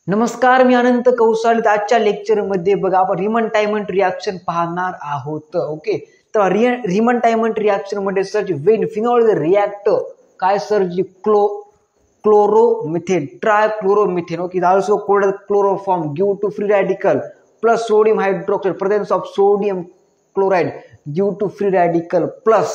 नमस्कार, मी अनंत कौसाल. आजच्या लेक्चरमध्ये बघा आपण रिमन टायमंट रिॲक्शन पाहणार आहोत. ओके, तर रिमन टायमंट रिॲक्शन मध्ये सर वेन फिनॉल रिॲक्ट काय sir chloromethane, trichloromethane. Okay, also called chloroform due to free radical plus sodium hydroxide, presence of sodium chloride due to free radical plus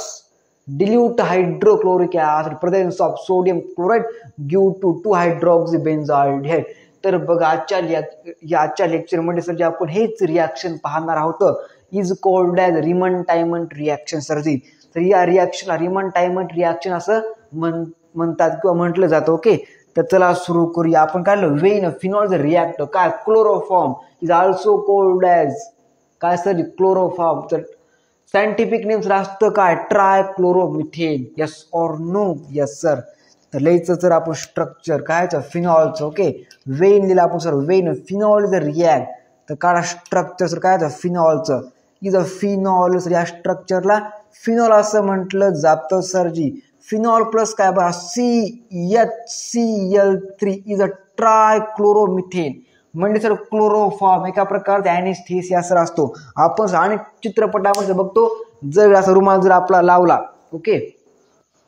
dilute hydrochloric acid, presence of sodium chloride due to 2-hydroxybenzaldehyde. तर बघा आजच्या लेक्चरमध्ये sir जे आपण हेच reaction पाहणार आहोत is called as Reimer Tiemann reaction. Sir ji तर या रिॲक्शनला रिमन टायमंट रिॲक्शन असं म्हणतात किंवा म्हटलं जातं. ओके, तर चला सुरू करूया. आपण काढलं वेन फिनॉल रिॲक्ट काय chloroform is also called as काय सर क्लोरोफॉर्म. तर सायंटिफिक नेम्स असतं काय trichloromethane. Yes or no? Yes sir. तर लिहायचं सर आपण स्ट्रक्चर कायचं फिनॉलचं. ओके, वेन लिहिलं आपण sir when phenol is a react. तर काढा स्ट्रक्चर सर कायचं फिनॉलचं इज अ फिनॉल. सर या स्ट्रक्चरला फिनॉल असं म्हटलं जातं सर जी. फिनॉल प्लस काय बघा CHCl3 इज अ ट्रायक्लोरोमिथेन. म्हणजे सर क्लोरोफॉर्म एका प्रकारचा ॲनेस्थेसिया सर असतो. आपण अनेक चित्रपटामध्ये बघतो जर असा रुमाल जर आपला लावला ओके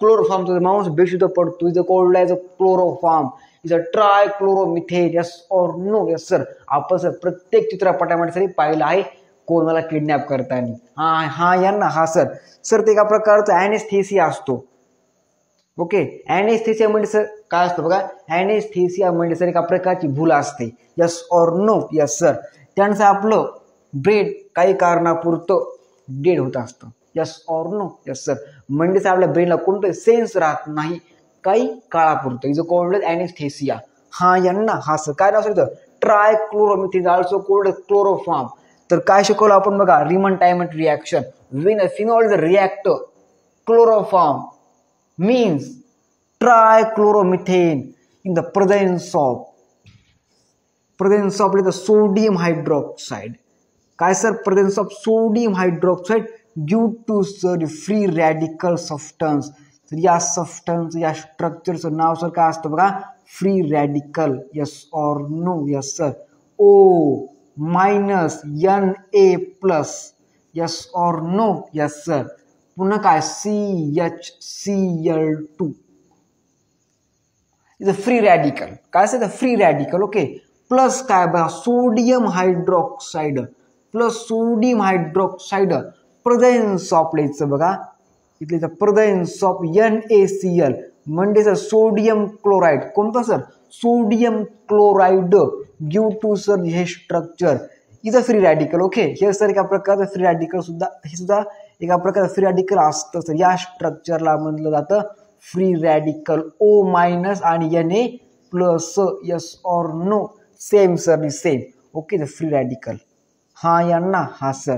क्लोरोफॉर्मचा माणूस बेशुद्ध पडतो. Is called as a chloroform is a trichloromethane. Yes or no? Yes sir. आपण सर प्रत्येक चित्रपटामध्ये सर पाहिलं आहे कोणाला किडनॅप करताना. हा यांना हा सर सर ते एका प्रकारचा ॲनेस्थेसिया असतो. ओके, ॲनेस्थेसिया म्हणजे सर काय असतं बघा ॲनेस्थेसिया म्हणजे सर एका प्रकारची भूल असते. Yes or no? Yes sir. त्यानुसार आपलं ब्रेन काही कारणापुरतं डेड होत असतं. Yes or no? Yes sir. म्हणजे आपल्या ब्रेनला कोणतं सेन्स राहत नाही काही काळापुरतं. Is called ॲनेस्थेसिया. हा यांना हा सर काय नाव सांगितलं ट्रायक्लोरोमिथेन ऑल्सो कॉल्ड क्लोरोफॉर्म. तर काय शिकवलं आपण बघा Reimer Tiemann reaction when a phenol react chloroform means trichloromethane in the presence of the sodium hydroxide. काय sir presence of sodium hydroxide due to free radical substance. तर या सबस्टन्स या स्ट्रक्चरचं नाव sir काय असतं बघा free radical. Yes or no? Yes sir. O minus Na+. Yes or no? Yes sir. पुन्हा काय CHCl2 is a free radical. काय असतं फ्री रॅडिकल. ओके, प्लस काय बघा सोडियम हायड्रॉक्साईड प्रेझेन्स ऑफ लिहायचं बघा इथले प्रेझेन्स ऑफ NaCl म्हणजे सर सोडियम क्लोराईड. कोणतं sir sodium chloride due to sir हे structure is a free radical. Okay, हे सर एका प्रकारचं फ्री रॅडिकल सुद्धा हे सुद्धा एका प्रकारचं फ्री रॅडिकल असतं सर. या स्ट्रक्चरला म्हणलं जातं फ्री रॅडिकल. O मायनस आणि Na+. Yes or no? Same sir same. Okay, the free radical हा यांना हा सर.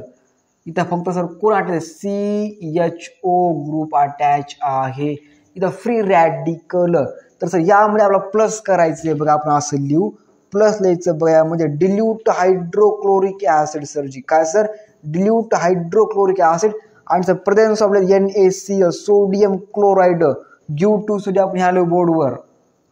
इथं फक्त सर कोण अटॅच CHO ग्रुप अटॅच आहे. इथं फ्री रॅडिकल. तर सर यामध्ये आपला प्लस करायचं आहे बघा आपण असं लिहू प्लस लिहायचं बघा यामध्ये dilute hydrochloric acid sir ji काय सर डिल्यूट हायड्रोक्लोरिक ऍसिड आणि sir presence of NaCl sodium chloride due to sir आपण ह्या बोर्डवर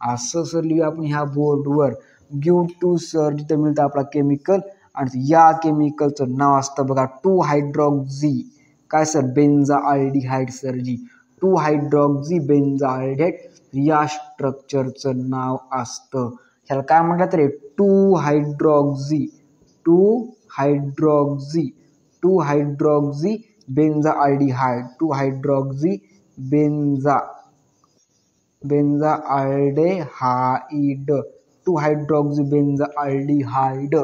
असं सर लिहूया आपण ह्या बोर्डवर ड्यू टू सर जिथे मिळतं आपला केमिकल आणि या केमिकलचं नाव असतं बघा 2-हायड्रॉक्झी काय सर बेन्झाल्डिहाइड सर जी 2-हायड्रॉक्झी बेन्झाल्डिहाइड या स्ट्रक्चरचं नाव असतं. ह्याला काय म्हणतात रे two hydroxy benzaldehyde two hydroxy benzaldehyde two hydroxy benzaldehyde.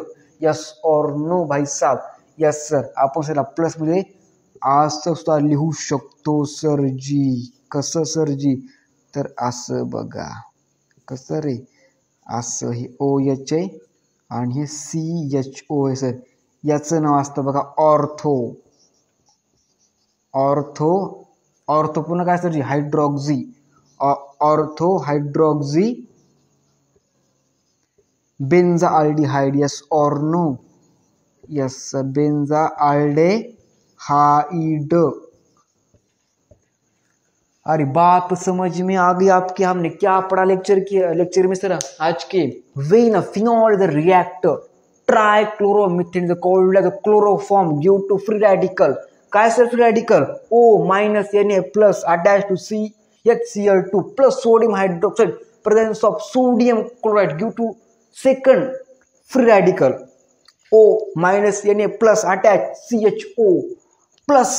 Yes or no भाई साहब? Yes sir. आपण सर प्लस मध्ये असं सुद्धा लिहू शकतो सर जी. कसं सर जी? तर असं बघा कसं रे असं हे OH आहे आणि हे CHO आहे सर. याचं नाव असतं बघा ऑर्थो पुन्हा काय sir ji hydroxy ortho hydroxy benzaldehyde. Yes or no? Yes sir. Benzaldehyde अरे बात समझ में आ गई आपकी। हमने क्या पढ़ा लेक्चर में सर आज के? When phenol the reactor trichloromethane is called as chloroform due to free radical. काय sir free radical? O-Na+ attached to CHCl2 plus sodium hydroxide presence of sodium chloride due to second free radical. O-Na+ attached CHO plus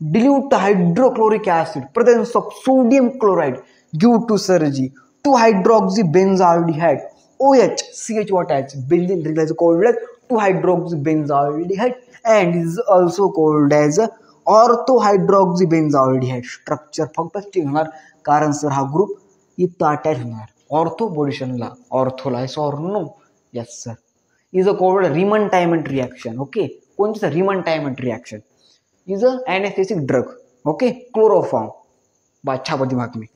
dilute hydrochloric acid presence of sodium chloride due to surgery 2-hydroxybenzaldehyde. OH CH attached benzene is called as 2-hydroxybenzaldehyde and is also called as ortho-hydroxybenzaldehyde. Structure फक्त change होणार कारण sir हा group इथं attach होणार ortho पोझिशनला, ऑर्थोला. Yes or no? Yes sir. Is a called Reimer Tiemann reaction. Okay, कोणती sir? Reimer Tiemann reaction is a anaesthetic drug. Okay, chloroform. अच्छा दिमाग में